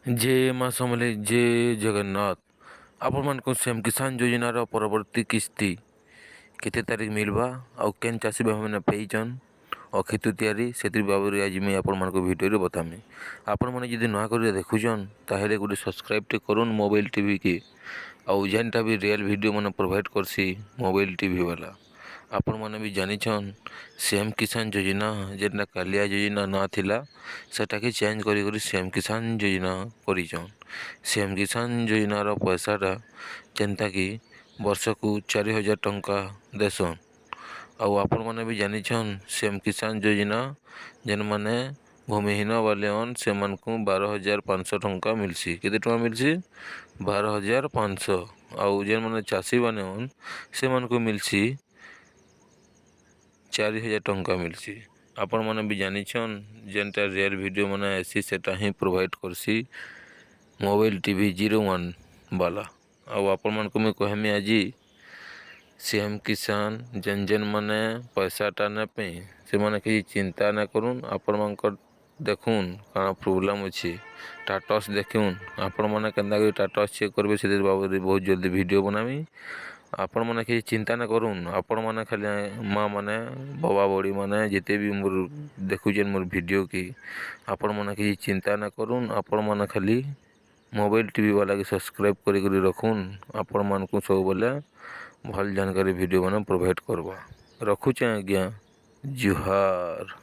जय माँ समलेई जय जगन्नाथ। आपको सीएम किसान योजनार परवर्ती किस्ती केते तारीख मिलवा आउ केन चाषी भाई मैंने पेचन अक्षय तृतीय से बाबू आज मुझे आपको भिडियो बतामी। आपण मैंने जब नुआ कर देखुन ताहले गोटे सब्सक्राइब टे करूँ मोबाइल टीवी की आउ जेनटा भी रियल वीडियो मैंने प्रोवाइड करसी मोबाइल टीवी वाला आपण मैंने भी जानिछन सीएम किसान योजना जेनटा कालिया योजना ना थिला सेटा के चेंज करी सीएम किसान योजना करिछन। सीएम किसान योजनार पैसाटा जेनता कि वर्ष को 4000 टंका देसन। आउ आपण मैंने भी जानिछन सीएम किसान योजना जेन माने भूमिहीन वाले से 12,500 टंका मिलसी। केते टंका मिलसी 12,500। आउ जेन माने चाषी माने से मानको मिलसी 4,000 टंका मिलसी। आपण मैंने भी जानिछन जेनटा रियल वीडियो मैंने ऐसी सेटा ही प्रोवाइड करसी मोबाइल टीवी 01 वाला। आउ आपण मानको मैं कहमी आज सीएम किसान जेन जेन माने पैसाटा नेपे से माने कि चिंता ना करूँ। आपण मानकर देखुन काना प्रोब्लेम अच्छी स्टाटस देखुन आपण मैंने केन्ता स्टाटस चेक करेंगे से बाबद बहुत जल्दी वीडियो बनामी। आपण मैंने कि चिंता ना करूँ। आपण मैंने खाली माँ मैंने बाबा बड़ी मैंने जिते भी मोर देखुचेन मोर वीडियो की आपण मैंने कि चिंता ना करूँ। आपण मैंने खाली मोबाइल टीवी वाला के सब्सक्राइब करी रखुन। आपण मानकु सब बोले भल जानकारी वीडियो मैंने प्रोवाइड करवा रखुचे आज्ञा जुहार।